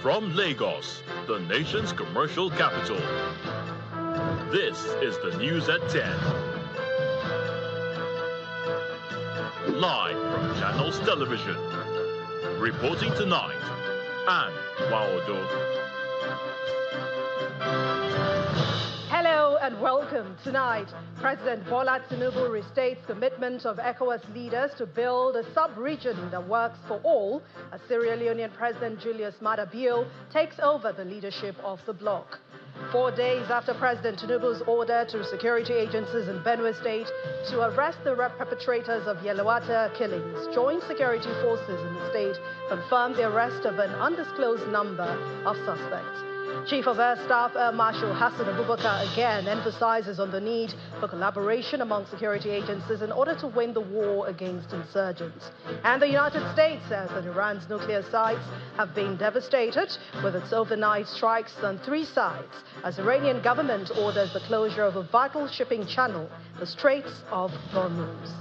From Lagos, the nation's commercial capital, this is the news at 10. Live from Channels Television. Reporting tonight, Anne Waodo. Hello and welcome. Tonight, President Bola Tinubu restates commitment of ECOWAS leaders to build a sub-region that works for all as Sierra Leonean President Julius Maada Bio takes over the leadership of the bloc. 4 days after President Tinubu's order to security agencies in Benue State to arrest the perpetrators of Yelawata killings, joint security forces in the state confirmed the arrest of an undisclosed number of suspects. Chief of Air Staff Air Marshal Hassan Abubakar again emphasizes on the need for collaboration among security agencies in order to win the war against insurgents. And the United States says that Iran's nuclear sites have been devastated with its overnight strikes on 3 sites as Iranian government orders the closure of a vital shipping channel, the Straits of Hormuz.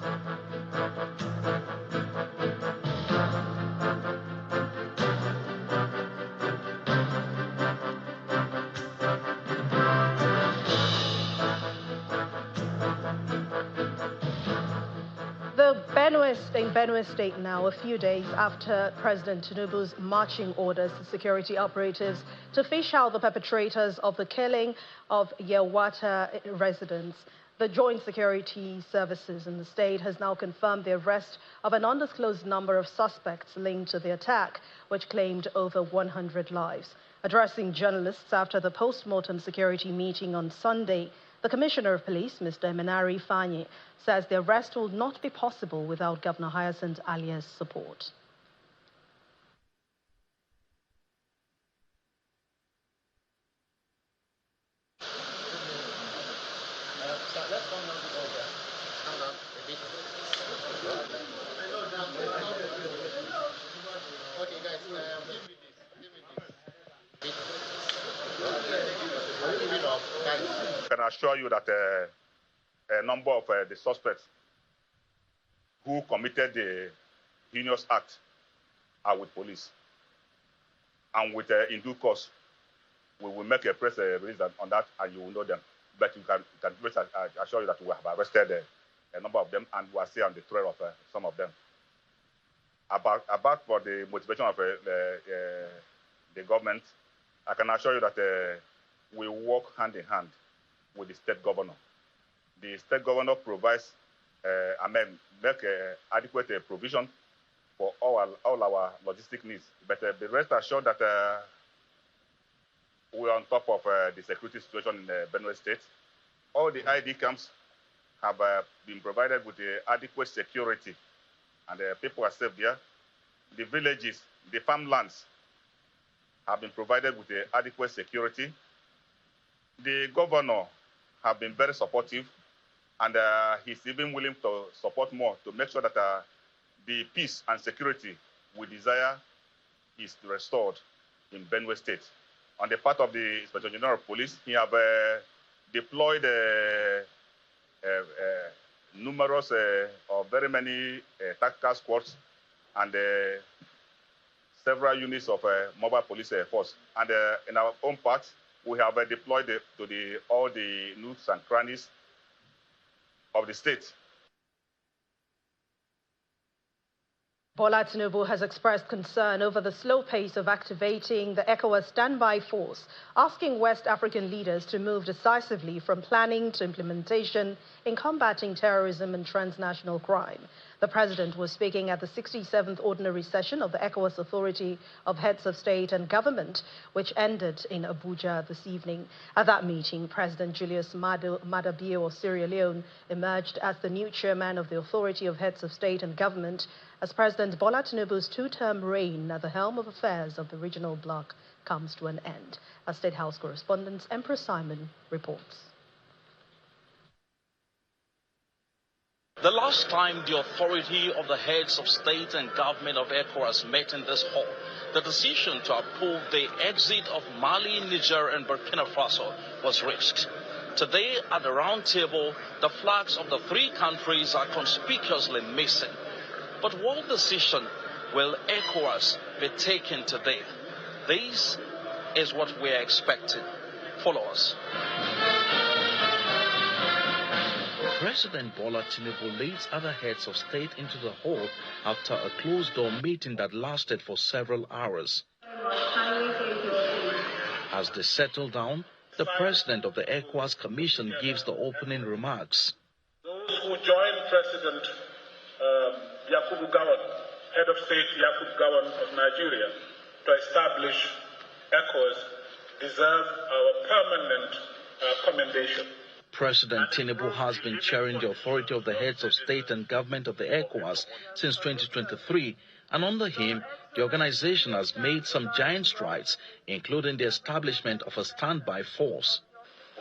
In Benue State now, a few days after President Tinubu's marching orders to security operatives to fish out the perpetrators of the killing of Yelawata residents, the joint security services in the state has now confirmed the arrest of an undisclosed number of suspects linked to the attack, which claimed over 100 lives. Addressing journalists after the post-mortem security meeting on Sunday, the Commissioner of Police, Mr. Menari Fanye, says the arrest will not be possible without Governor Hyacinth Alia's support. I can assure you that a number of the suspects who committed the heinous act are with police. And with in due course, we will make a press release on that and you will know them. But you can assure you that we have arrested a number of them and we are still on the trail of some of them. About for the motivation of the government, I can assure you that we work hand in hand with the state governor. The state governor provides, make adequate provision for all our logistic needs. But the rest assured that we are on top of the security situation in Benue State. All the ID camps have been provided with adequate security, and people are safe there. The villages, the farmlands have been provided with adequate security. The governor have been very supportive, and he's even willing to support more to make sure that the peace and security we desire is restored in Benue State. On the part of the Inspector General of Police, he have deployed numerous or very many tactical squads and several units of mobile police force. And in our own part, we have deployed to all the nooks and crannies of the state. Bola Tinubu has expressed concern over the slow pace of activating the ECOWAS standby force, asking West African leaders to move decisively from planning to implementation in combating terrorism and transnational crime. The president was speaking at the 67th ordinary session of the ECOWAS Authority of Heads of State and Government, which ended in Abuja this evening. At that meeting, President Julius Maada Bio of Sierra Leone emerged as the new chairman of the Authority of Heads of State and Government as President Bola Tinubu's 2-term reign at the helm of affairs of the regional bloc comes to an end. Our State House correspondent Empress Simon reports. The last time the authority of the heads of state and government of ECOWAS met in this hall, the decision to approve the exit of Mali, Niger, and Burkina Faso was reached. Today, at the round table, the flags of the 3 countries are conspicuously missing. But what decision will ECOWAS be taking today? This is what we're expecting. Follow us. President Bola Tinubu leads other heads of state into the hall after a closed-door meeting that lasted for several hours. As they settle down, the president of the ECOWAS Commission gives the opening remarks. Those who joined President Yakubu Gowon, head of state Yakubu Gowon of Nigeria, to establish ECOWAS deserve our permanent commendation. President Tinubu has been chairing the authority of the heads of state and government of the ECOWAS since 2023, and under him, the organization has made some giant strides, including the establishment of a standby force.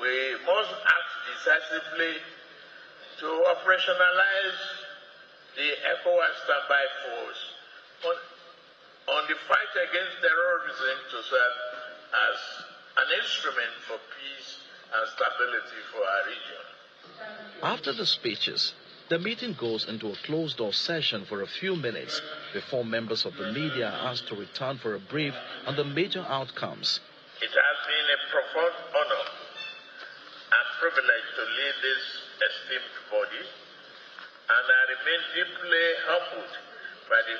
We must act decisively to operationalize the ECOWAS standby force on the fight against terrorism to serve as an instrument for peace and stability for our region. After the speeches, the meeting goes into a closed-door session for a few minutes before members of the media are asked to return for a brief on the major outcomes. It has been a profound honor and privilege to lead this esteemed body, and I remain deeply humbled by the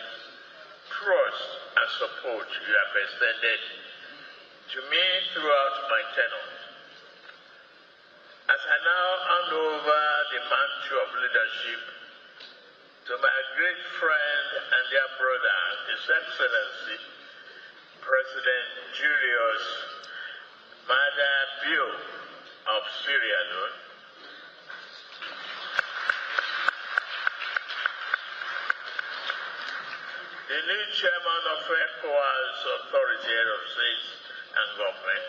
trust and support you have extended to me throughout my tenure. As I now hand over the mantle of leadership to my great friend and dear brother, His Excellency, President Julius Maada Bio of Sierra Leone, the new chairman of ECOWAS Authority Head of State and Government,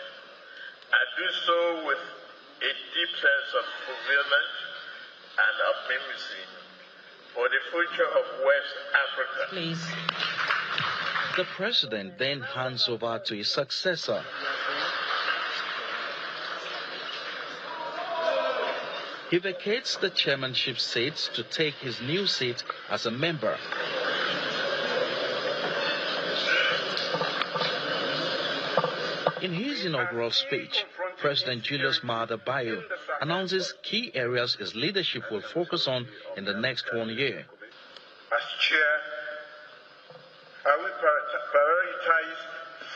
I do so with a deep sense of fulfillment and optimism for the future of West Africa. Please. The president then hands over to his successor. He vacates the chairmanship seat to take his new seat as a member. In his inaugural speech, President Julius Maada Bio announces key areas his leadership will focus on in the next 1 year. As chair, I will prioritize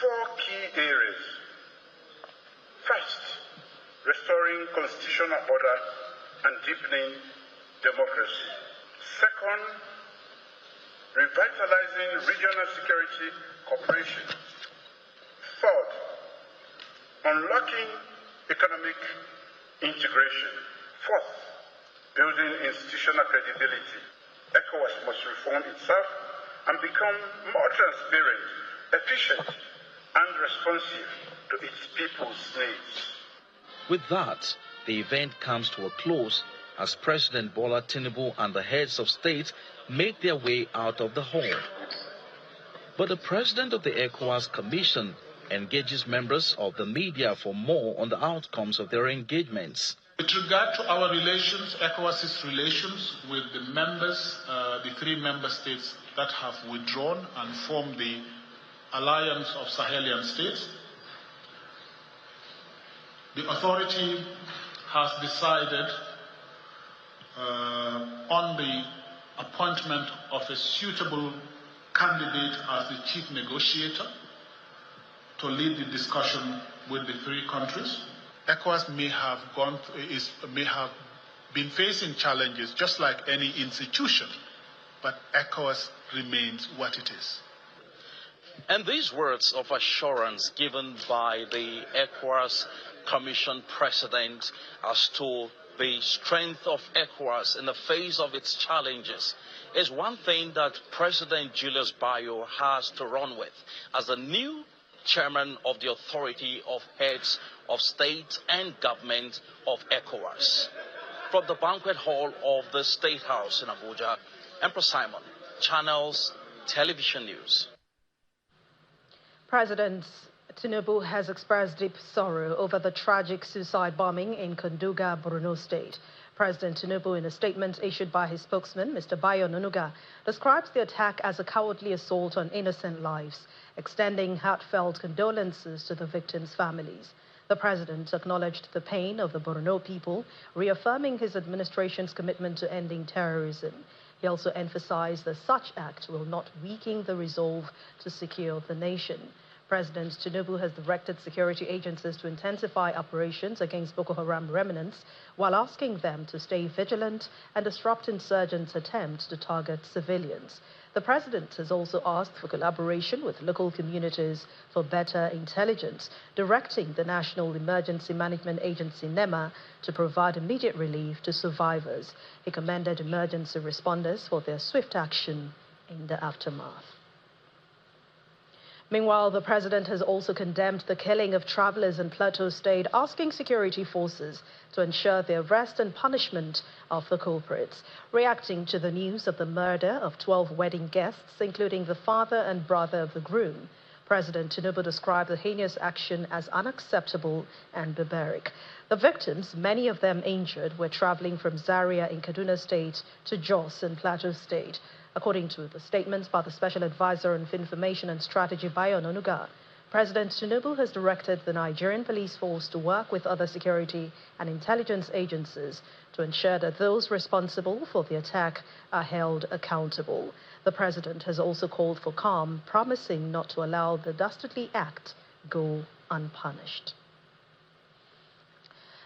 4 key areas. First, restoring constitutional order and deepening democracy. Second, revitalizing regional security cooperation. Third, unlocking economic integration. Fourth, building institutional credibility. ECOWAS must reform itself and become more transparent, efficient, and responsive to its people's needs. With that, the event comes to a close as President Bola Tinubu and the heads of state make their way out of the hall. But the president of the ECOWAS Commission engages members of the media for more on the outcomes of their engagements. With regard to our relations, ECOWAS's relations with the members, the 3 member states that have withdrawn and formed the Alliance of Sahelian States, the authority has decided on the appointment of a suitable candidate as the chief negotiator to lead the discussion with the 3 countries. ECOWAS may have been facing challenges just like any institution, but ECOWAS remains what it is. And these words of assurance given by the ECOWAS Commission President as to the strength of ECOWAS in the face of its challenges is one thing that President Julius Bio has to run with as the new chairman of the Authority of Heads of State and Government of ECOWAS. From the banquet hall of the State House in Abuja, Emperor Simon, Channels Television News. President Tinubu has expressed deep sorrow over the tragic suicide bombing in Kunduga, Borno State. President Tinubu, in a statement issued by his spokesman, Mr. Bayo Onanuga, describes the attack as a cowardly assault on innocent lives, extending heartfelt condolences to the victims' families. The president acknowledged the pain of the Borno people, reaffirming his administration's commitment to ending terrorism. He also emphasized that such act will not weaken the resolve to secure the nation. President Tinubu has directed security agencies to intensify operations against Boko Haram remnants while asking them to stay vigilant and disrupt insurgents' attempts to target civilians. The president has also asked for collaboration with local communities for better intelligence, directing the National Emergency Management Agency, NEMA, to provide immediate relief to survivors. He commended emergency responders for their swift action in the aftermath. Meanwhile, the president has also condemned the killing of travelers in Plateau State, asking security forces to ensure the arrest and punishment of the culprits. Reacting to the news of the murder of 12 wedding guests, including the father and brother of the groom, President Tinubu described the heinous action as unacceptable and barbaric. The victims, many of them injured, were traveling from Zaria in Kaduna State to Jos in Plateau State. According to the statements by the Special Advisor on Information and Strategy, Bayo Onanuga, President Tinubu has directed the Nigerian police force to work with other security and intelligence agencies to ensure that those responsible for the attack are held accountable. The president has also called for calm, promising not to allow the dastardly act go unpunished.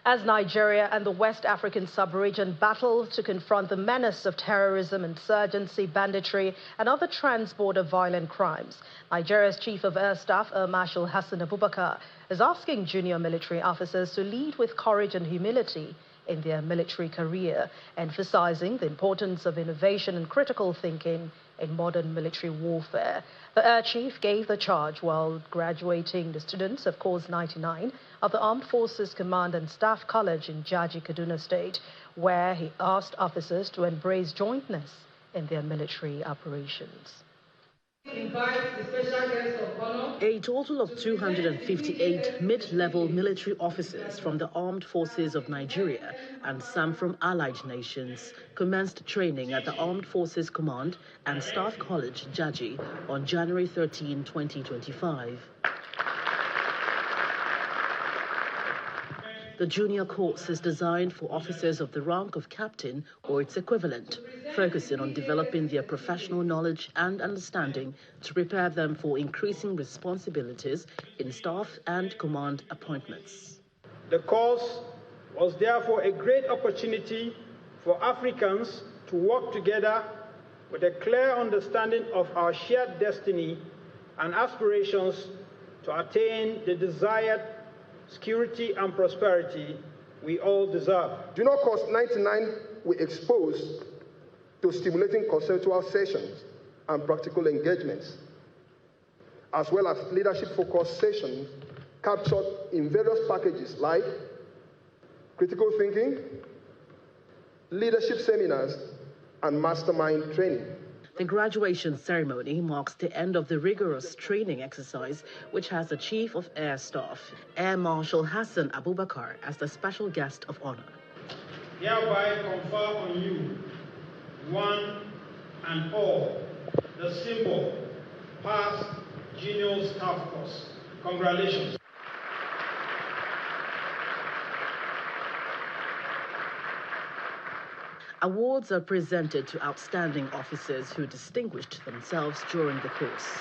As Nigeria and the West African sub-region battle to confront the menace of terrorism, insurgency, banditry, and other trans-border violent crimes, Nigeria's Chief of Air Staff, Air Marshal Hassan Abubakar, is asking junior military officers to lead with courage and humility in their military career, emphasizing the importance of innovation and critical thinking in modern military warfare. The Air Chief gave the charge while graduating the students of Course 99 of the Armed Forces Command and Staff College in Jaji, Kaduna State, where he asked officers to embrace jointness in their military operations. A total of 258 mid-level military officers from the Armed Forces of Nigeria and some from allied nations commenced training at the Armed Forces Command and Staff College, Jaji, on January 13, 2025. The junior course is designed for officers of the rank of captain or its equivalent, focusing on developing their professional knowledge and understanding to prepare them for increasing responsibilities in staff and command appointments. The course was therefore a great opportunity for Africans to work together with a clear understanding of our shared destiny and aspirations to attain the desired security and prosperity we all deserve. Junior Course 99 will expose to stimulating conceptual sessions and practical engagements, as well as leadership-focused sessions captured in various packages like critical thinking, leadership seminars, and mastermind training. The graduation ceremony marks the end of the rigorous training exercise, which has the Chief of Air Staff, Air Marshal Hassan Abubakar, as the special guest of honor. Hereby confer on you, one and all, the symbol, past Junior Staff Course. Congratulations. Awards are presented to outstanding officers who distinguished themselves during the course.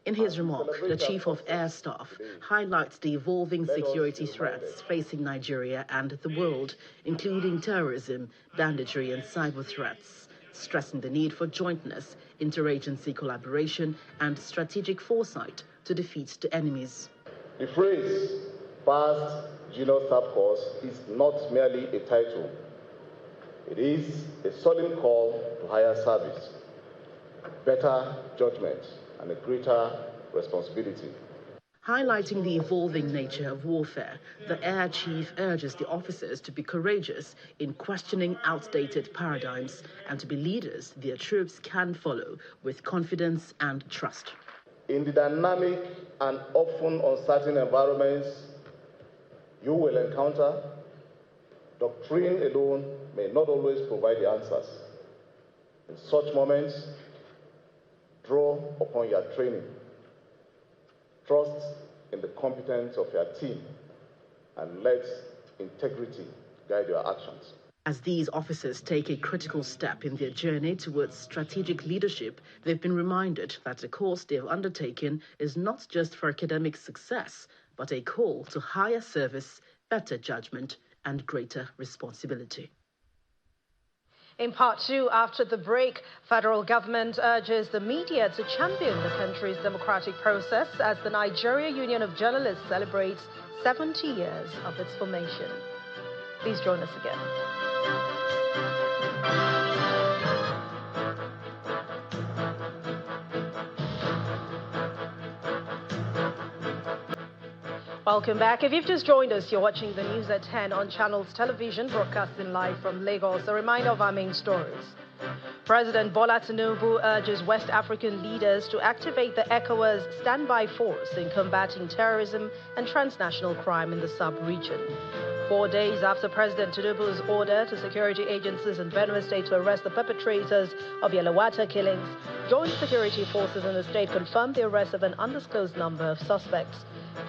In his remark, the Chief of Air Staff highlights the evolving security threats facing Nigeria and the world, including terrorism, banditry, and cyber threats, stressing the need for jointness, interagency collaboration, and strategic foresight to defeat the enemies. The phrase, past Junior Staff Course, is not merely a title. It is a solemn call to higher service, better judgment, and a greater responsibility. Highlighting the evolving nature of warfare, the Air Chief urges the officers to be courageous in questioning outdated paradigms and to be leaders their troops can follow with confidence and trust. In the dynamic and often uncertain environments You will encounter doctrine alone may not always provide the answers. In such moments, draw upon your training. Trust in the competence of your team and let integrity guide your actions. As these officers take a critical step in their journey towards strategic leadership, they've been reminded that the course they've undertaken is not just for academic success, but a call to higher service, better judgment, and greater responsibility. In part two, after the break, federal government urges the media to champion the country's democratic process as the Nigeria Union of Journalists celebrates 70 years of its formation. Please join us again. Welcome back. If you've just joined us, you're watching the news at 10 on Channels Television, broadcasting live from Lagos. A reminder of our main stories. President Bola Tinubu urges West African leaders to activate the ECOWAS standby force in combating terrorism and transnational crime in the sub-region. 4 days after President Tinubu's order to security agencies in Benue State to arrest the perpetrators of Yelawata killings, joint security forces in the state confirmed the arrest of an undisclosed number of suspects.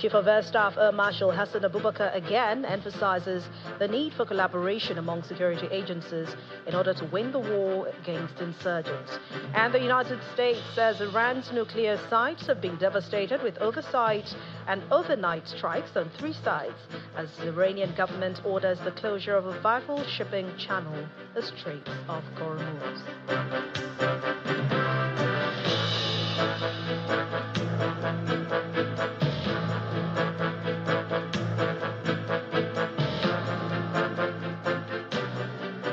Chief of Air Staff Air Marshal Hassan Abubakar again emphasizes the need for collaboration among security agencies in order to win the war against insurgents. And the United States says Iran's nuclear sites have been devastated with oversight and overnight strikes on 3 sites as the Iranian government orders the closure of a vital shipping channel, the Straits of Hormuz.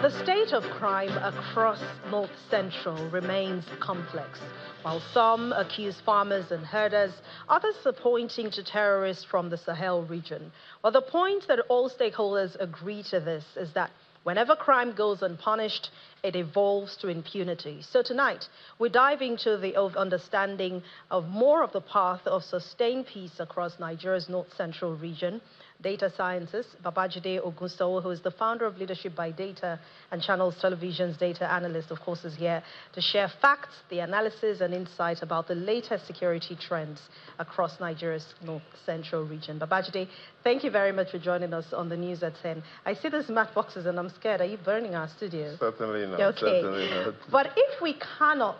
The state of crime across North Central remains complex. While some accuse farmers and herders, others are pointing to terrorists from the Sahel region. Well, the point that all stakeholders agree to this is that whenever crime goes unpunished, it evolves to impunity. So tonight, we dive into the understanding of more of the path of sustained peace across Nigeria's North Central region. Data scientist Babajide Ogunsowo, who is the founder of Leadership by Data and Channels Television's data analyst, of course, is here to share facts, the analysis and insight about the latest security trends across Nigeria's North Central region. Babajide, thank you very much for joining us on the News at 10. I see these matchboxes and I'm scared. Are you burning our studio? Certainly not. Okay. Certainly not. But if we cannot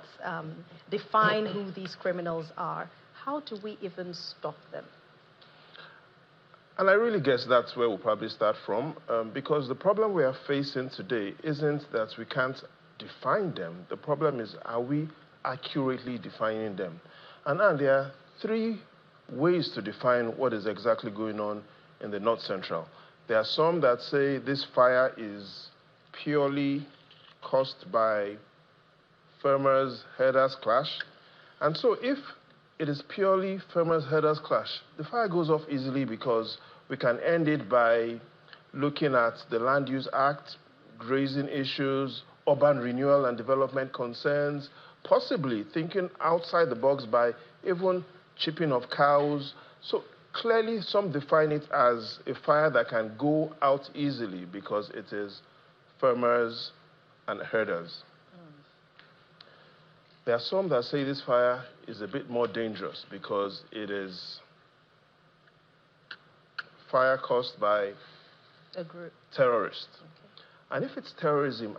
define who these criminals are, how do we even stop them? And I really guess that's where we'll probably start from, because the problem we are facing today isn't that we can't define them. The problem is, are we accurately defining them? And there are 3 ways to define what is exactly going on in the North Central. There are some that say this fire is purely caused by farmers-herders clash. And so if it is purely farmers-herders clash, the fire goes off easily because we can end it by looking at the Land Use Act, grazing issues, urban renewal and development concerns, possibly thinking outside the box by even chipping of cows. So clearly some define it as a fire that can go out easily because it is farmers and herders. There are some that say this fire is a bit more dangerous because it is fire caused by A group. terrorists. Okay. And if it's terrorism,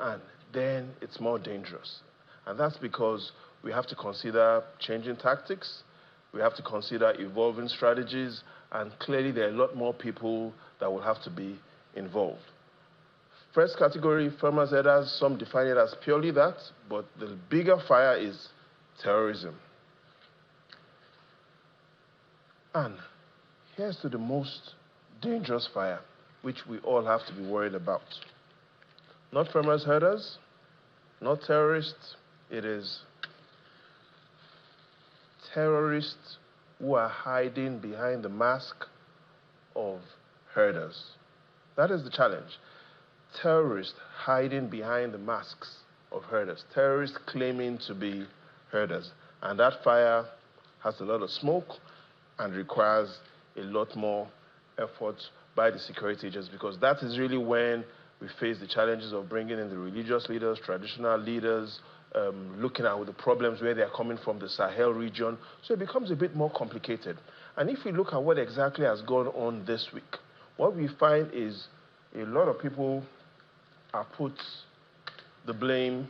then it's more dangerous. And that's because we have to consider changing tactics, we have to consider evolving strategies, and clearly there are a lot more people that will have to be involved. First category, farmers, herders, some define it as purely that, but the bigger fire is terrorism. And here's to the most dangerous fire, which we all have to be worried about. Not farmers, herders, not terrorists, it is terrorists who are hiding behind the mask of herders. That is the challenge. Terrorists hiding behind the masks of herders. Terrorists claiming to be herders. And that fire has a lot of smoke and requires a lot more effort by the security agents, because that is really when we face the challenges of bringing in the religious leaders, traditional leaders, looking at the problems where they are coming from, the Sahel region. So it becomes a bit more complicated. And if we look at what exactly has gone on this week, what we find is a lot of people are put the blame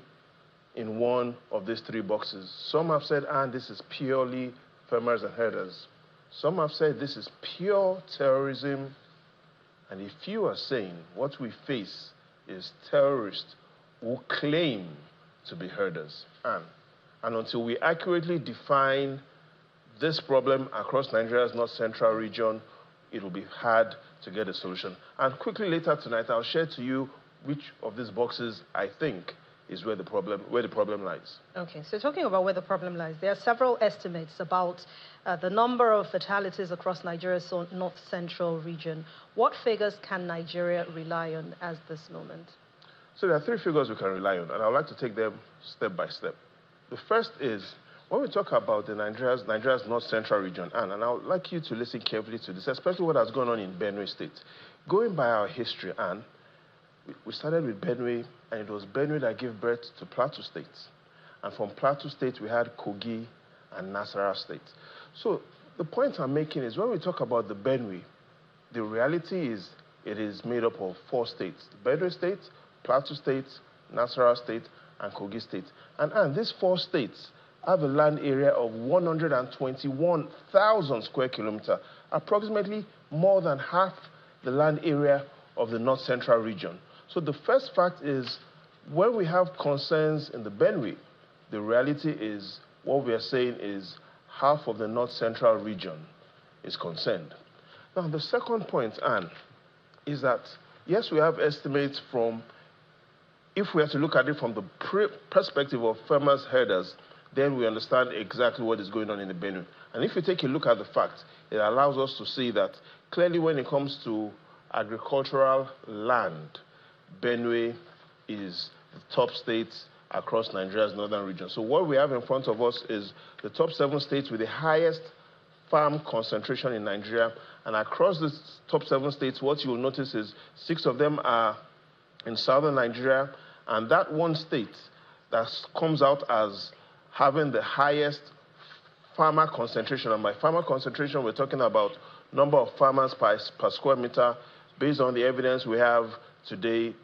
in one of these three boxes. Some have said, this is purely farmers and herders. Some have said this is pure terrorism. And a few are saying what we face is terrorists who claim to be herders. And until we accurately define this problem across Nigeria's north central region, it will be hard to get a solution. And quickly later tonight, I'll share to you which of these boxes I think is where the problem lies. Okay, so talking about where the problem lies, there are several estimates about the number of fatalities across Nigeria's north central region. What figures can Nigeria rely on at this moment? So there are three figures we can rely on, and I'd like to take them step by step. The first is, when we talk about Nigeria's north central region, and I would like you to listen carefully to this, especially what has gone on in Benue State. Going by our history, and we started with Benue, and it was Benue that gave birth to Plateau State. And from Plateau State, we had Kogi and Nasarawa State. So the point I'm making is when we talk about the Benue, the reality is it is made up of four states: Benue State, Plateau State, Nasarawa State, and Kogi State. And these four states have a land area of 121,000 square kilometers, approximately more than half the land area of the north central region. So the first fact is, when we have concerns in the Benue, the reality is what we are saying is half of the north central region is concerned. Now, the second point, Anne, is that, yes, we have estimates from, if we have to look at it from the perspective of farmers, herders, then we understand exactly what is going on in the Benue. And if you take a look at the facts, it allows us to see that clearly when it comes to agricultural land, Benue is the top state across Nigeria's northern region. So what we have in front of us is the top 7 states with the highest farm concentration in Nigeria. And across the top 7 states, what you will notice is 6 of them are in southern Nigeria. And that one state that comes out as having the highest farmer concentration, and by farmer concentration, we're talking about number of farmers per square meter. Based on the evidence we have today,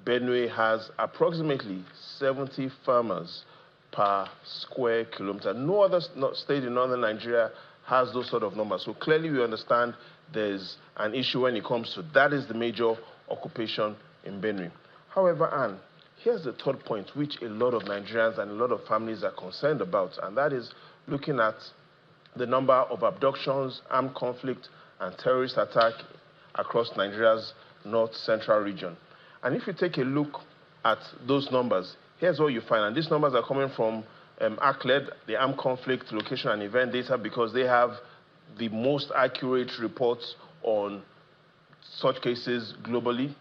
Benue has approximately 70 farmers per square kilometer. No other state in northern Nigeria has those sort of numbers. So clearly we understand there's an issue when it comes to that is the major occupation in Benue. However, Anne, here's the third point, which a lot of Nigerians and a lot of families are concerned about, and that is looking at the number of abductions, armed conflict, and terrorist attack across Nigeria's north central region. And if you take a look at those numbers, here's what you find. And these numbers are coming from ACLED, the Armed Conflict Location and Event Data, because they have the most accurate reports on such cases globally.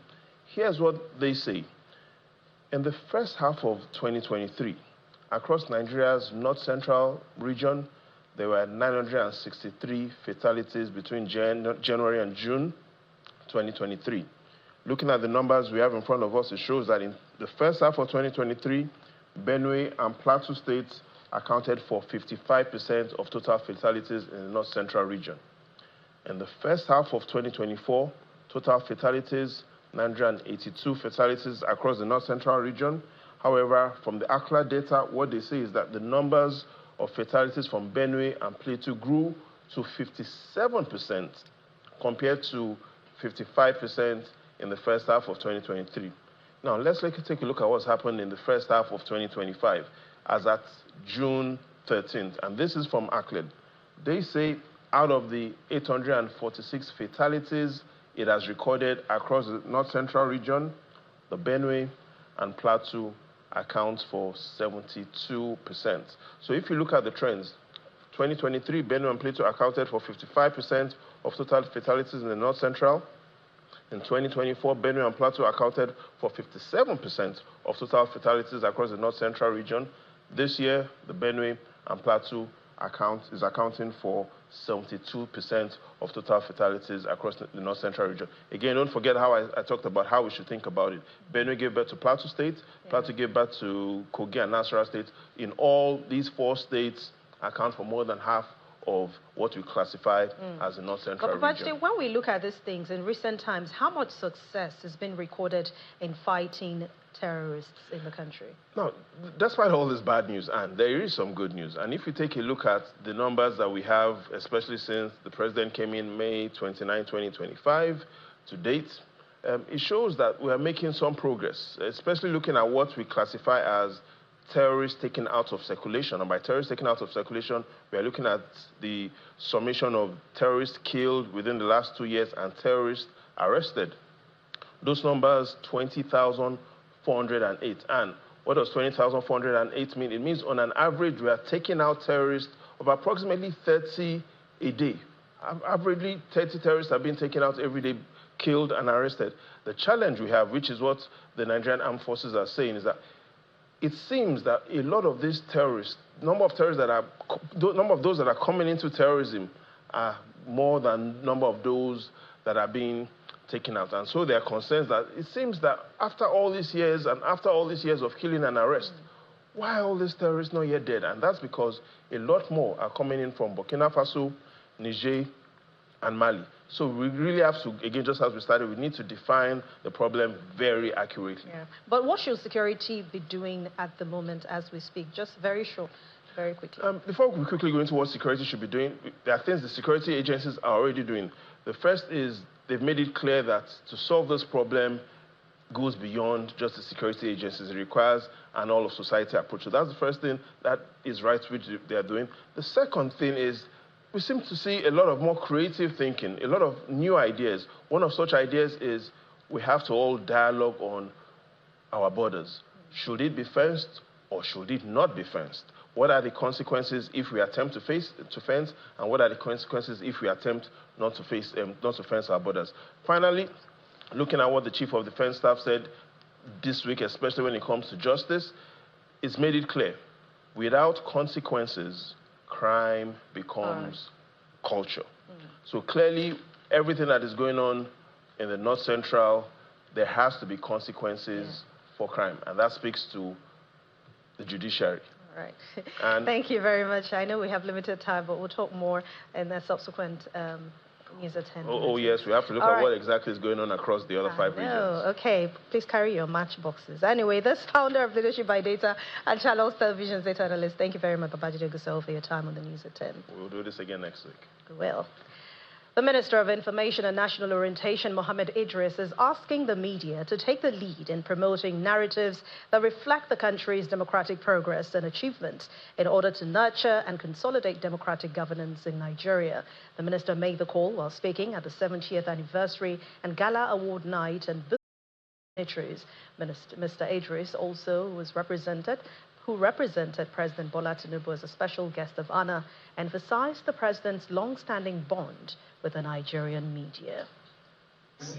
Here's what they say. In the first half of 2023, across Nigeria's north central region, there were 963 fatalities between January and June 2023. Looking at the numbers we have in front of us, it shows that in the first half of 2023, Benue and Plateau states accounted for 55% of total fatalities in the north central region. In the first half of 2024, total fatalities, 982 fatalities across the north central region. However, from the ACLA data, what they say is that the numbers of fatalities from Benue and Plateau grew to 57% compared to 55% in the first half of 2023. Now, let's take a look at what's happened in the first half of 2025 as at June 13th. And this is from ACLED. They say out of the 846 fatalities it has recorded across the north central region, the Benue and Plateau accounts for 72%. So if you look at the trends, 2023, Benue and Plateau accounted for 55% of total fatalities in the north central. In 2024, Benue and Plateau accounted for 57% of total fatalities across the north central region. This year, the Benue and Plateau is accounting for 72% of total fatalities across the North Central region. Again, don't forget how I talked about how we should think about it. Benue gave birth to Plateau State, Plateau gave birth to Kogi and Nasarawa State. In all, these 4 states account for more than half of what we classify as the North Central region. But when we look at these things in recent times, how much success has been recorded in fighting terrorists in the country? Now, despite all this bad news, and there is some good news. And if you take a look at the numbers that we have, especially since the president came in May 29, 2025, to date, it shows that we are making some progress, especially looking at what we classify as terrorists taken out of circulation. And by terrorists taken out of circulation, we are looking at the summation of terrorists killed within the last 2 years and terrorists arrested. Those numbers, 20,408. And what does 20,408 mean? It means on an average, we are taking out terrorists of approximately 30 a day. Averagely, 30 terrorists are being taken out every day, killed and arrested. The challenge we have, which is what the Nigerian Armed Forces are saying, is that it seems that a lot of these terrorists, number of those that are coming into terrorism are more than number of those that are being taken out. And so there are concerns that it seems that after all these years and after all these years of killing and arrest, why are all these terrorists not yet dead? And that's because a lot more are coming in from Burkina Faso, Niger, and Mali. So we really have to, again, just as we started, we need to define the problem very accurately. Yeah. But what should security be doing at the moment as we speak? Just very short, very quickly. Before we quickly go into what security should be doing, there are things the security agencies are already doing. The first is they've made it clear that to solve this problem goes beyond just the security agencies. It requires an all-of-society approach. So that's the first thing that is right, which they are doing. The second thing is we seem to see a lot of more creative thinking, a lot of new ideas. One of such ideas is we have to all dialogue on our borders. Should it be fenced or should it not be fenced? What are the consequences if we attempt to fence, and what are the consequences if we attempt not to fence our borders? Finally, looking at what the Chief of Defense Staff said this week, especially when it comes to justice, it's made it clear, without consequences, crime becomes culture. So clearly, everything that is going on in the North Central, there has to be consequences for crime, and that speaks to the judiciary. All right. Thank you very much. I know we have limited time, but we'll talk more in the subsequent news at 10. Oh, yes, we have to look at what exactly is going on across the other 5 regions. Okay, please carry your matchboxes. Anyway, this founder of Leadership by Data and Channels Television's data analyst, thank you very much, Babajide Gusau, for your time on the news at 10. We'll do this again next week. We will. The Minister of Information and National Orientation, Mohammed Idris, is asking the media to take the lead in promoting narratives that reflect the country's democratic progress and achievements in order to nurture and consolidate democratic governance in Nigeria. The minister made the call while speaking at the 70th anniversary and Gala Award night and book dignitaries. Mr. Idris also who represented President Bola Tinubu as a special guest of honor, emphasized the president's long-standing bond with the Nigerian media. As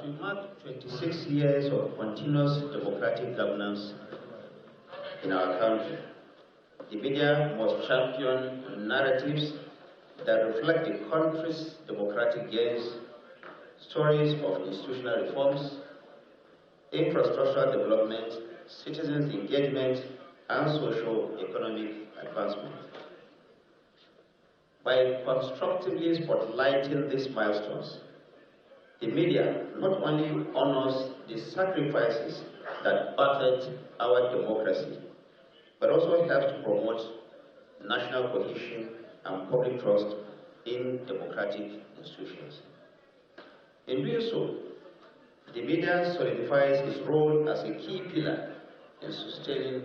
we mark 26 years of continuous democratic governance in our country, the media must champion narratives that reflect the country's democratic gains, stories of institutional reforms, infrastructural development, citizens' engagement, and socio-economic advancement. By constructively spotlighting these milestones, the media not only honors the sacrifices that battered our democracy, but also helps to promote national cohesion and public trust in democratic institutions. In doing so, the media solidifies its role as a key pillar in sustaining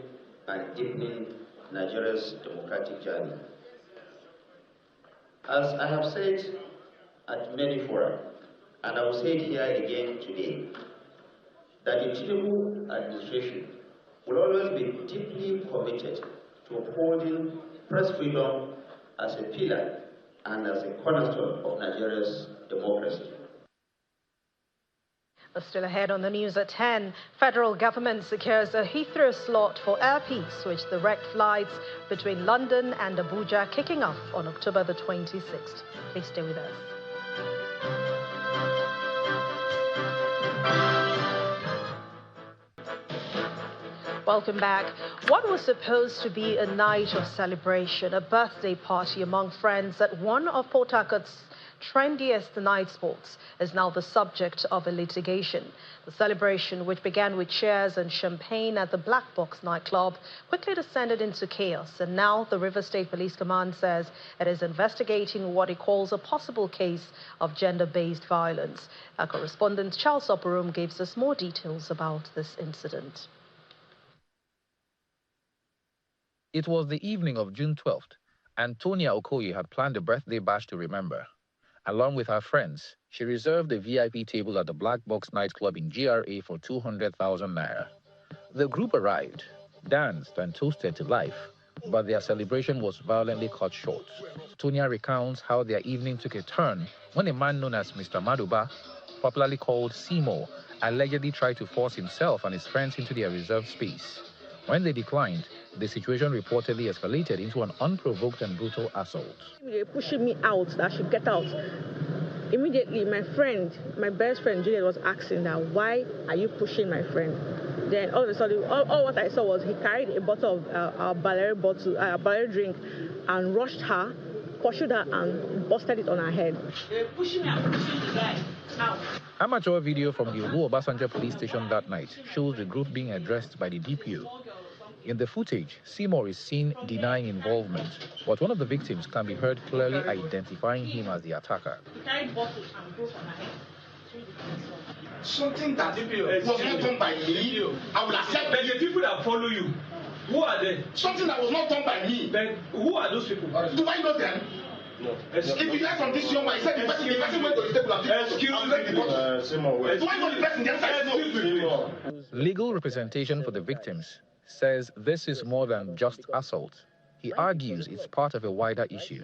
and deepening Nigeria's democratic journey. As I have said at many fora, and I will say it here again today, that the Tinubu administration will always be deeply committed to upholding press freedom as a pillar and as a cornerstone of Nigeria's democracy. Still ahead on the news at 10, federal government secures a Heathrow slot for Air Peace, with direct flights between London and Abuja kicking off on October the 26th. Please stay with us. Welcome back. What was supposed to be a night of celebration, a birthday party among friends at one of Port Harcourt's trendiest night spots, is now the subject of a litigation. The celebration, which began with cheers and champagne at the Black Box nightclub, quickly descended into chaos, and now the River State Police Command says it is investigating what it calls a possible case of gender-based violence. Our correspondent Charles Operum gives us more details about this incident. It was the evening of June 12th, and Tonia Okoye had planned a birthday bash to remember. Along with her friends, she reserved a VIP table at the Black Box nightclub in GRA for 200,000 naira. The group arrived, danced and toasted to life, but their celebration was violently cut short. Tonia recounts how their evening took a turn when a man known as Mr. Maduba, popularly called Simo, allegedly tried to force himself and his friends into their reserved space. When they declined, the situation reportedly escalated into an unprovoked and brutal assault. They were pushing me out, that I should get out. Immediately, my best friend Juliet was asking that, why are you pushing my friend? Then all of a sudden, all what I saw was he carried a bottle of a Balere drink and rushed her, pursued her and busted it on her head. They were pushing me and pushing the guy out. Amateur video from the Olu Obasanjo police station that night shows the group being addressed by the DPO. In the footage, Seymour is seen denying involvement, but one of the victims can be heard clearly identifying him as the attacker. Something that was not done by me, I will accept. But the people that follow you, who are they? Something that was not done by me. Then who are those people? Do I know them? No. If you hear from this young man, he said the person went to the table and excuse me. Do I know the person? The answer is no. Legal representation for the victims says this is more than just assault. He argues it's part of a wider issue.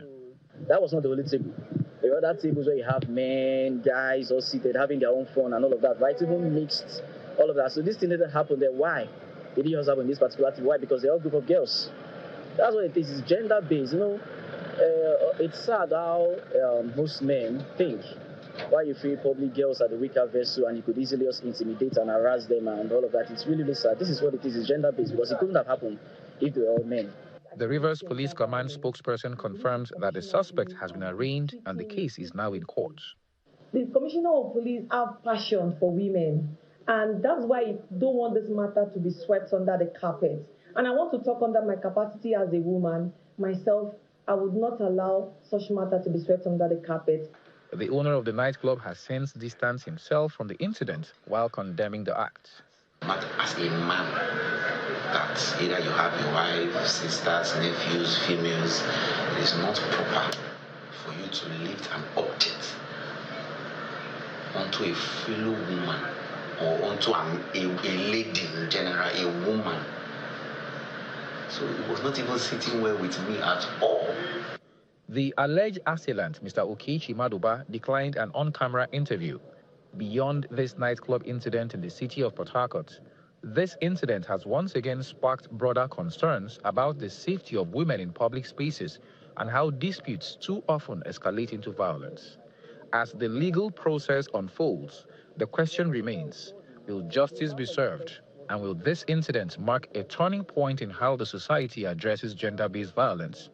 That was not the only table. There are other tables where you have men, guys all seated, having their own fun and all of that, right? Even mixed, all of that. So this thing didn't happen there. Why? It didn't happen in this particular table. Why? Because they're all a group of girls. That's what it is. It's gender-based, you know. It's sad how most men think. Why you feel probably girls are the weaker vessel and you could easily just intimidate and harass them and all of that. It's really sad. This is what it is. It's gender-based because it couldn't have happened if they were all men. The Rivers Police Command spokesperson confirms that the suspect has been arraigned and the case is now in court. The Commissioner of Police have passion for women, and that's why I don't want this matter to be swept under the carpet. And I want to talk under my capacity as a woman. Myself, I would not allow such matter to be swept under the carpet. The owner of the nightclub has since distanced himself from the incident while condemning the act. Not as a man, that either you have a wife, sisters, nephews, females, it is not proper for you to lift an object onto a fellow woman or onto a lady in general, a woman. So it was not even sitting well with me at all. The alleged assailant, Mr. Okechi Maduba, declined an on-camera interview. Beyond this nightclub incident in the city of Port Harcourt, this incident has once again sparked broader concerns about the safety of women in public spaces and how disputes too often escalate into violence. As the legal process unfolds, the question remains, will justice be served? And will this incident mark a turning point in how the society addresses gender-based violence?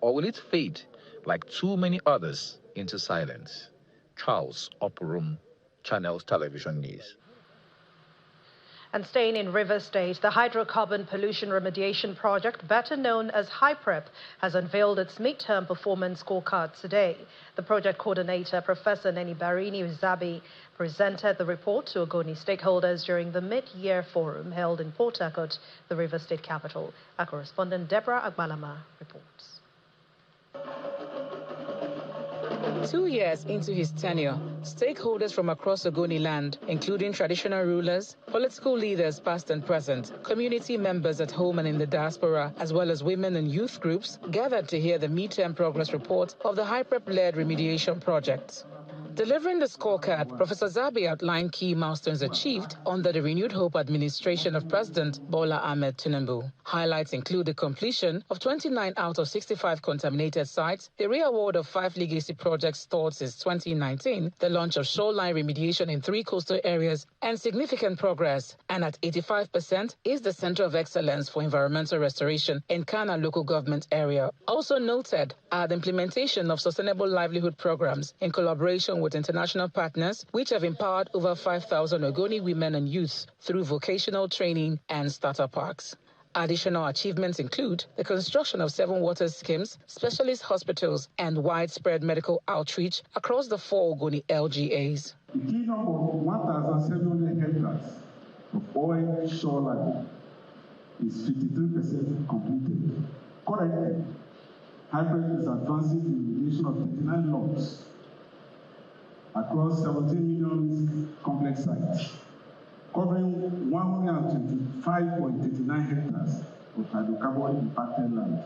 Or will it fade, like too many others, into silence? Charles Operum, Channels Television News. And staying in River State, the Hydrocarbon Pollution Remediation Project, better known as HYPREP, has unveiled its midterm performance scorecard today. The project coordinator, Professor Neni Barini Uzabi, presented the report to Ogoni stakeholders during the mid-year forum held in Port Harcourt, the River State capital. Our correspondent Deborah Agbalama reports. 2 years into his tenure, stakeholders from across Ogoni land, including traditional rulers, political leaders past and present, community members at home and in the diaspora, as well as women and youth groups, gathered to hear the midterm progress report of the HYPREP-led remediation project. Delivering the scorecard, Professor Zabi outlined key milestones achieved under the renewed hope administration of President Bola Ahmed Tinubu. Highlights include the completion of 29 out of 65 contaminated sites, the re-award of 5 legacy projects stalled since 2019, the launch of shoreline remediation in 3 coastal areas, and significant progress. And at 85% is the Center of Excellence for Environmental Restoration in Kana local government area. Also noted are the implementation of sustainable livelihood programs in collaboration with international partners, which have empowered over 5,000 Ogoni women and youth through vocational training and starter parks. Additional achievements include the construction of 7 water schemes, specialist hospitals, and widespread medical outreach across the 4 Ogoni LGAs. The cleanup of 1,700 hectares of oil shoreline is 53% completed. Currently, HYPREP is advancing the remediation of 39 lots across 17 million complex sites, covering 125.39 hectares of hydrocarbon impacted land.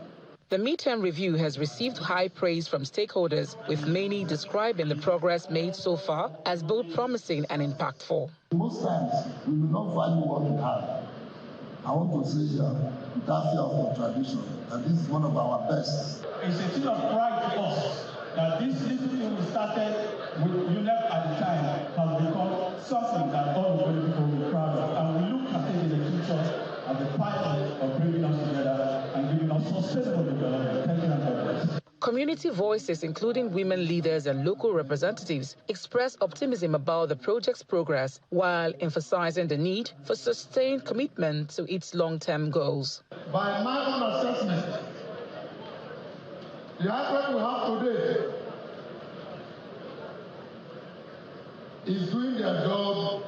The midterm review has received high praise from stakeholders, with many describing the progress made so far as both promising and impactful. Most times, we will not value what we have. I want to say here, without fear of contradiction, that this is one of our best. It's a thing of pride to us that this little thing we started with UNEP at the time has become something that all the people will be proud of. And we look at it in the future as a pilot of bringing us together and giving us sustainable development. Thank you, and Community voices, including women leaders and local representatives, express optimism about the project's progress while emphasizing the need for sustained commitment to its long-term goals. By my own assessment, the HYPREP we have today is doing their job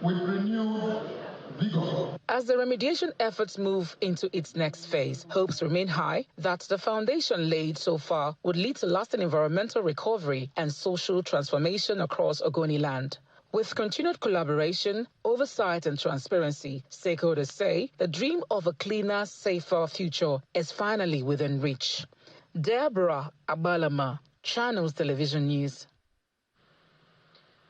with renewed vigor. As the remediation efforts move into its next phase, hopes remain high that the foundation laid so far would lead to lasting environmental recovery and social transformation across Ogoni land. With continued collaboration, oversight and transparency, stakeholders say the dream of a cleaner, safer future is finally within reach. Deborah Abalama, Channels Television News.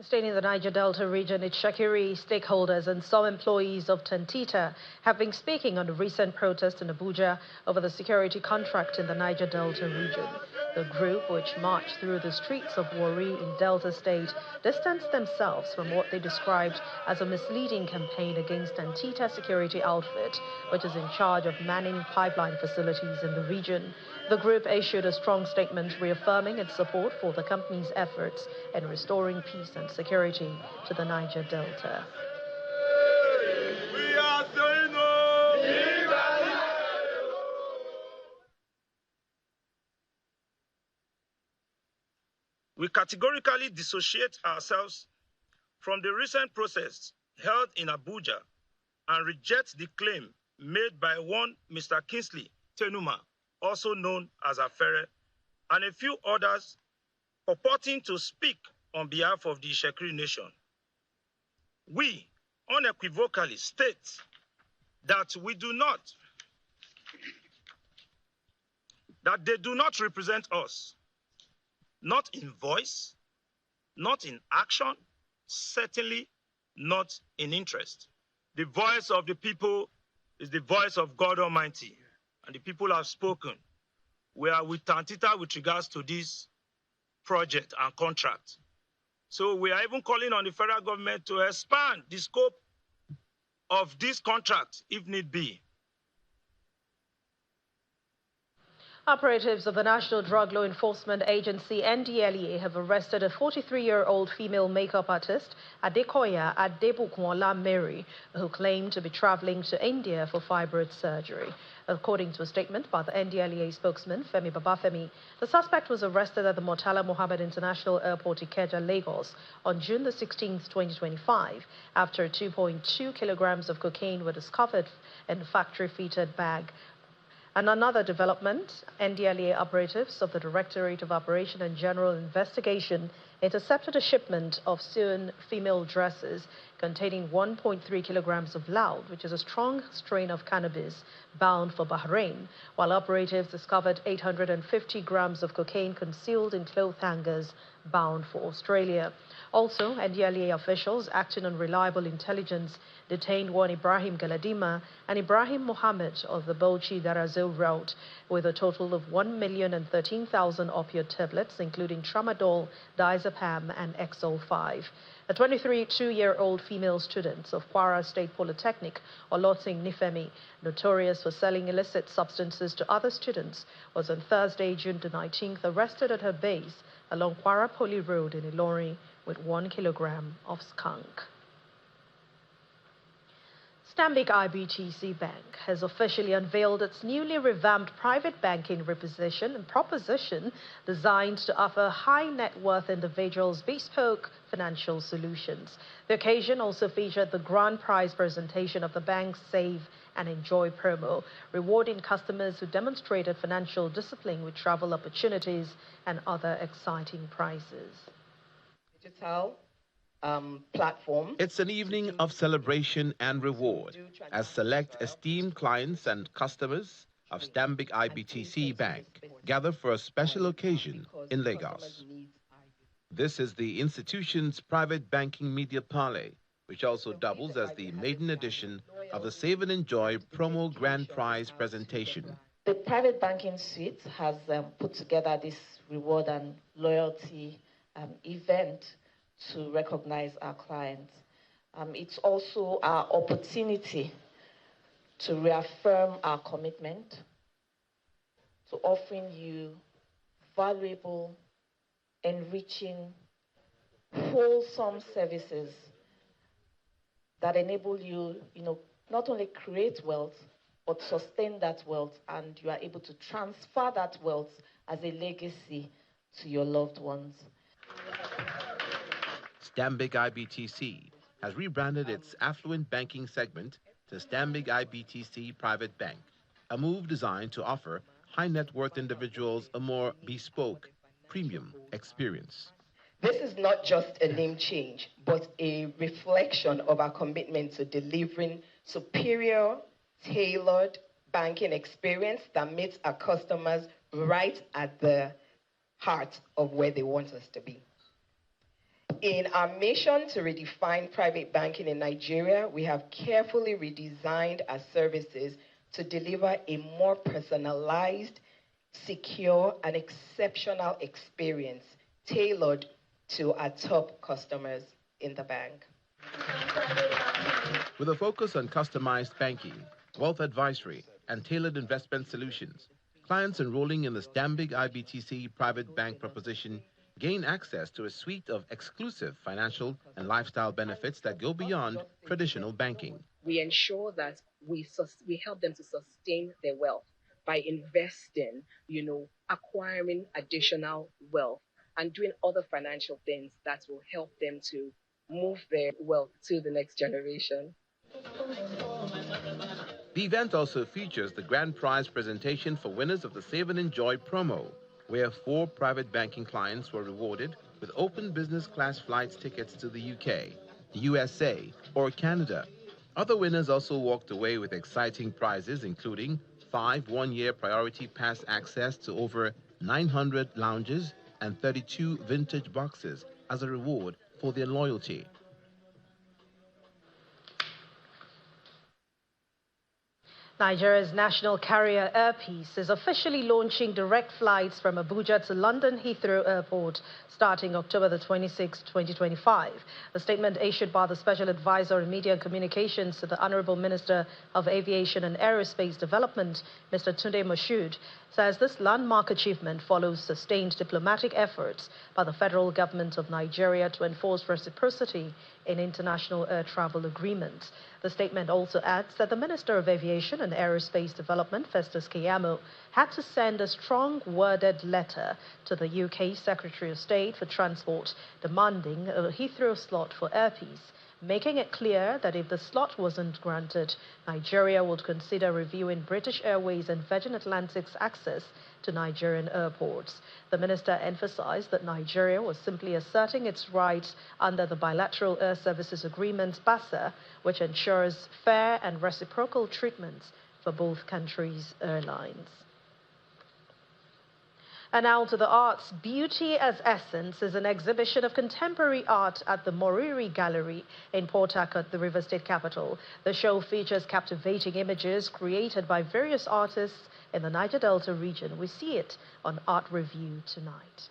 Staying in the Niger Delta region, its Shakiri stakeholders and some employees of Tantita have been speaking on the recent protest in Abuja over the security contract in the Niger Delta region. The group, which marched through the streets of Warri in Delta State, distanced themselves from what they described as a misleading campaign against Tantita security outfit, which is in charge of manning pipeline facilities in the region. The group issued a strong statement reaffirming its support for the company's efforts in restoring peace and security to the Niger Delta. We are saying no. We categorically dissociate ourselves from the recent protests held in Abuja and reject the claim made by one Mr. Kingsley Tenuma, also known as Afere, and a few others purporting to speak on behalf of the Shakiri nation. We unequivocally state that they do not represent us, not in voice, not in action, certainly not in interest. The voice of the people is the voice of God Almighty, and the people have spoken. We are with Tantita with regards to this project and contract. So we are even calling on the federal government to expand the scope of this contract if need be. Operatives of the National Drug Law Enforcement Agency, NDLEA, have arrested a 43-year-old female makeup artist, Adekoya Adebukunla Mary, who claimed to be traveling to India for fibroid surgery. According to a statement by the NDLEA spokesman, Femi Babafemi, the suspect was arrested at the Murtala Mohammed International Airport, Ikeja, Lagos, on June the 16th, 2025, after 2.2 kilograms of cocaine were discovered in a factory-fitted bag. And another development, NDLEA operatives of the Directorate of Operation and General Investigation intercepted a shipment of sewn female dresses containing 1.3 kilograms of loud, which is a strong strain of cannabis, bound for Bahrain, while operatives discovered 850 grams of cocaine concealed in cloth hangers, bound for Australia. Also, NDLEA officials acting on reliable intelligence detained one Ibrahim Galadima and Ibrahim Mohammed of the Bauchi-Darazil route with a total of 1,013,000 opioid tablets, including tramadol, diazepam, and Exol-5. A 22-year-old female student of Kwara State Polytechnic, Oloting Nifemi, notorious for selling illicit substances to other students, was on Thursday, June the 19th, arrested at her base along Kwara Poly Road in Ilori with 1 kilogram of skunk. Stanbic IBTC Bank has officially unveiled its newly revamped private banking proposition designed to offer high net worth individuals bespoke financial solutions. The occasion also featured the grand prize presentation of the bank's Save and Enjoy promo, rewarding customers who demonstrated financial discipline with travel opportunities and other exciting prizes. Digital platform. It's an evening of celebration and reward as select esteemed clients and customers of Stanbic IBTC Bank gather for a special occasion in Lagos. This is the institution's private banking media parlay, which also doubles as the maiden edition of the Save and Enjoy promo grand prize presentation. The private banking suite has put together this reward and loyalty event to recognize our clients. It's also our opportunity to reaffirm our commitment to offering you valuable, enriching, wholesome services that enable you, not only create wealth, but sustain that wealth, and you are able to transfer that wealth as a legacy to your loved ones. Stanbic IBTC has rebranded its affluent banking segment to Stanbic IBTC Private Bank, a move designed to offer high net worth individuals a more bespoke, premium experience. This is not just a name change, but a reflection of our commitment to delivering superior, tailored banking experience that meets our customers right at the heart of where they want us to be. In our mission to redefine private banking in Nigeria, we have carefully redesigned our services to deliver a more personalized, secure, and exceptional experience tailored to our top customers in the bank. With a focus on customized banking, wealth advisory, and tailored investment solutions, clients enrolling in the Stanbic IBTC Private Bank proposition gain access to a suite of exclusive financial and lifestyle benefits that go beyond traditional banking. We ensure that we help them to sustain their wealth by investing, acquiring additional wealth and doing other financial things that will help them to move their wealth to the next generation. The event also features the grand prize presentation for winners of the Save and Enjoy promo, where 4 private banking clients were rewarded with open business class flights tickets to the UK, USA, or Canada. Other winners also walked away with exciting prizes, including 5 one-year priority pass access to over 900 lounges and 32 vintage boxes as a reward for their loyalty. Nigeria's national carrier Air Peace is officially launching direct flights from Abuja to London Heathrow Airport starting October the 26th, 2025. A statement issued by the Special Advisor on Media and Communications to the Honorable Minister of Aviation and Aerospace Development, Mr. Tunde Moshood, says this landmark achievement follows sustained diplomatic efforts by the federal government of Nigeria to enforce reciprocity in international air travel agreements. The statement also adds that the Minister of Aviation and Aerospace Development, Festus Keyamo, had to send a strong worded letter to the UK Secretary of State for Transport demanding a Heathrow slot for Air Peace making it clear that if the slot wasn't granted, Nigeria would consider reviewing British Airways and Virgin Atlantic's access to Nigerian airports. The minister emphasized that Nigeria was simply asserting its rights under the Bilateral Air Services Agreement, BASA, which ensures fair and reciprocal treatments for both countries' airlines. And now to the arts. Beauty as Essence is an exhibition of contemporary art at the Moriri Gallery in Port Harcourt, the River State capital. The show features captivating images created by various artists in the Niger Delta region. We see it on Art Review tonight.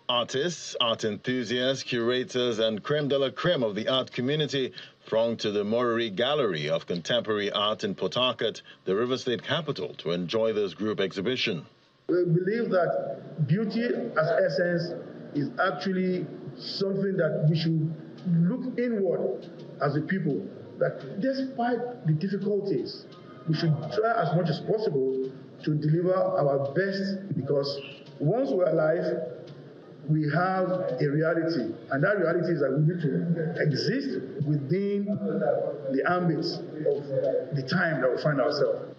Artists, art enthusiasts, curators, and creme de la creme of the art community thronged to the Moriri Gallery of Contemporary Art in Port Harcourt, the River State capital, to enjoy this group exhibition. We believe that beauty as essence is actually something that we should look inward as a people, that despite the difficulties, we should try as much as possible to deliver our best, because once we're alive, we have a reality, and that reality is that we need to exist within the ambits of the time that we find ourselves.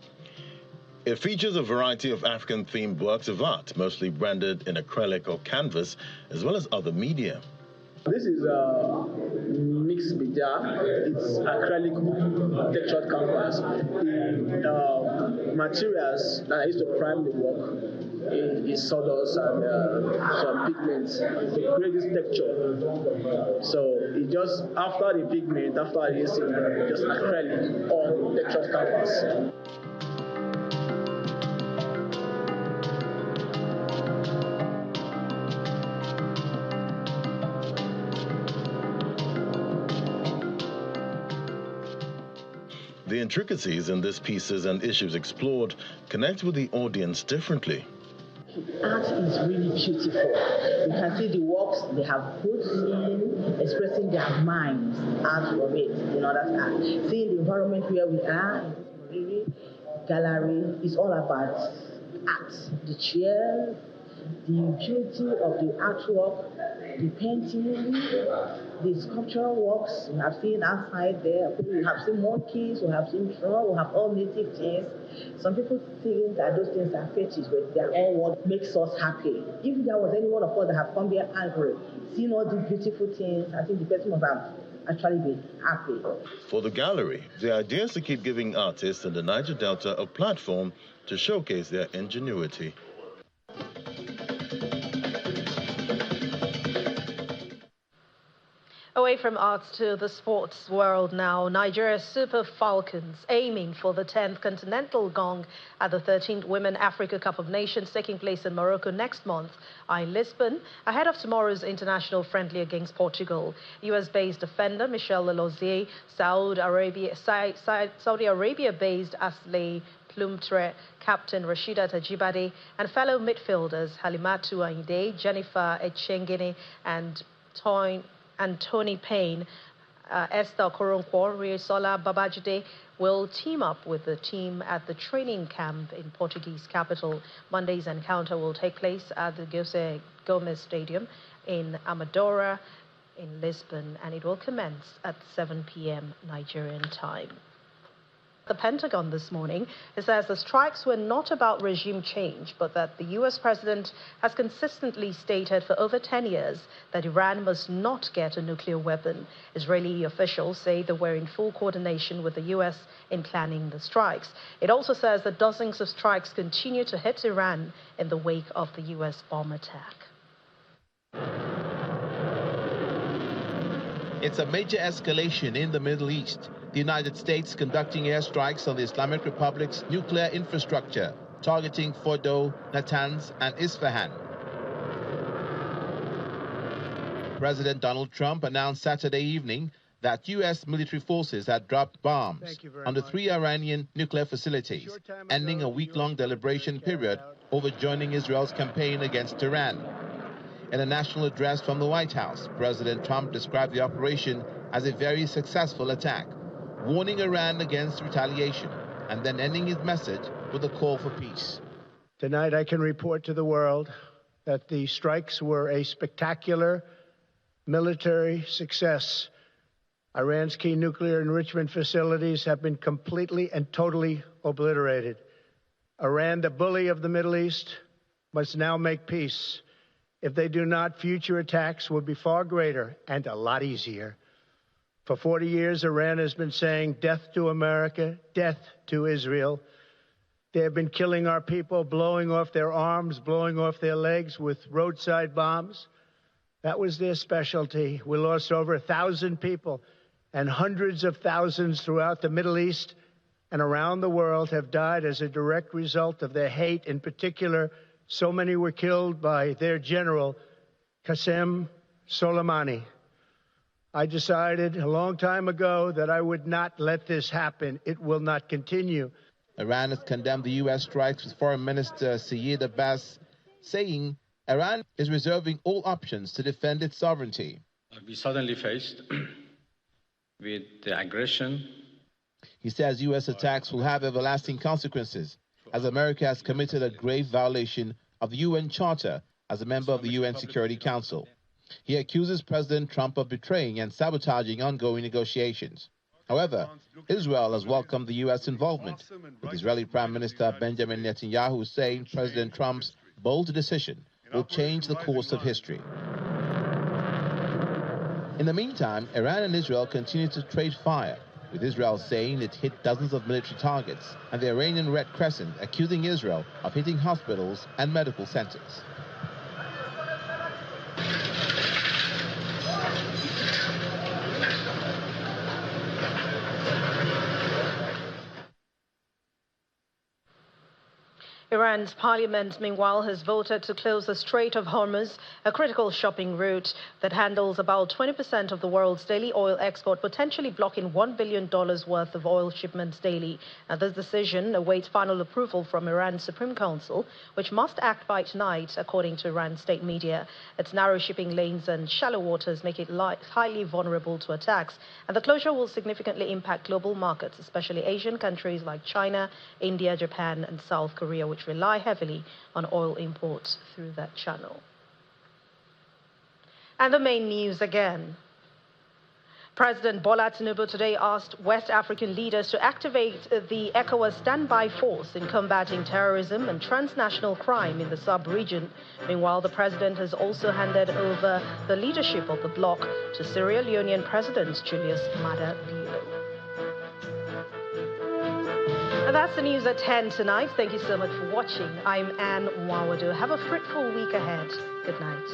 It features a variety of African-themed works of art, mostly branded in acrylic or canvas, as well as other media. This is mixed media. It's acrylic textured canvas. The materials that I used to prime the work is sawdust and some pigments to create this texture. So it just after the pigment, after using just acrylic on textured canvas. The intricacies in these pieces and issues explored connect with the audience differently. Art is really beautiful. You can see the works they have put in, expressing their minds out of it. You know, that's art. Seeing the environment where we are, in this gallery, is all about art. The chairs, the beauty of the artwork, the painting, the sculptural works we have seen outside there. We have seen monkeys, we have seen shrubs, we have all native things. Some people think that those things are fetishes, but they are all what makes us happy. If there was any one of us that have come here angry, seeing all these beautiful things, I think the person must have actually been happy. For the gallery, the idea is to keep giving artists in the Niger Delta a platform to showcase their ingenuity. Away from arts to the sports world now. Nigeria's Super Falcons aiming for the 10th Continental Gong at the 13th Women Africa Cup of Nations taking place in Morocco next month in Lisbon, ahead of tomorrow's international friendly against Portugal. US-based defender Michelle Lelozier, Saudi Arabia-based Asley Plumtre, captain Rashida Tajibade, and fellow midfielders Halimatu Ainde, Jennifer Echengene, and Tony Payne, Esther Koronkwo, Riesola Babajide will team up with the team at the training camp in Portuguese capital. Monday's encounter will take place at the Jose Gomez Stadium in Amadora in Lisbon, and it will commence at 7 p.m. Nigerian time. The Pentagon this morning, it says the strikes were not about regime change, but that the U.S. president has consistently stated for over 10 years that Iran must not get a nuclear weapon. Israeli officials say they were in full coordination with the U.S. in planning the strikes. It also says that dozens of strikes continue to hit Iran in the wake of the U.S. bomb attack. It's a major escalation in the Middle East. The United States conducting airstrikes on the Islamic Republic's nuclear infrastructure, targeting Fordo, Natanz, and Isfahan. President Donald Trump announced Saturday evening that U.S. military forces had dropped bombs on the 3 Iranian nuclear facilities, ending a week-long deliberation period over joining Israel's campaign against Iran. In a national address from the White House, President Trump described the operation as a very successful attack, warning Iran against retaliation, and then ending his message with a call for peace. Tonight I can report to the world that the strikes were a spectacular military success. Iran's key nuclear enrichment facilities have been completely and totally obliterated. Iran, the bully of the Middle East, must now make peace. If they do not, future attacks will be far greater and a lot easier. For 40 years, Iran has been saying death to America, death to Israel. They have been killing our people, blowing off their arms, blowing off their legs with roadside bombs. That was their specialty. We lost over 1,000 people, and hundreds of thousands throughout the Middle East and around the world have died as a direct result of their hate. In particular, so many were killed by their general, Qasem Soleimani. I decided a long time ago that I would not let this happen. It will not continue. Iran has condemned the U.S. strikes, with Foreign Minister Syed Abbas saying Iran is reserving all options to defend its sovereignty. We suddenly faced with the aggression. He says U.S. attacks will have everlasting consequences, as America has committed a grave violation of the UN Charter as a member of the UN Security Council. He accuses President Trump of betraying and sabotaging ongoing negotiations. However, Israel has welcomed the U.S. involvement, with Israeli Prime Minister Benjamin Netanyahu saying President Trump's bold decision will change the course of history. In the meantime, Iran and Israel continue to trade fire, with Israel saying it hit dozens of military targets, and the Iranian Red Crescent accusing Israel of hitting hospitals and medical centers. Iran's parliament, meanwhile, has voted to close the Strait of Hormuz, a critical shopping route that handles about 20% of the world's daily oil export, potentially blocking $1 billion worth of oil shipments daily. Now, this decision awaits final approval from Iran's Supreme Council, which must act by tonight, according to Iran's state media. Its narrow shipping lanes and shallow waters make it highly vulnerable to attacks, and the closure will significantly impact global markets, especially Asian countries like China, India, Japan, and South Korea, which rely heavily on oil imports through that channel. And the main news again. President Bola Tinubu today asked West African leaders to activate the ECOWAS standby force in combating terrorism and transnational crime in the sub-region. Meanwhile, the president has also handed over the leadership of the bloc to Sierra Leonean President Julius Maada Bio. And that's the news at 10 tonight. Thank you so much for watching. I'm Anne Mwawadu. Have a fruitful week ahead. Good night.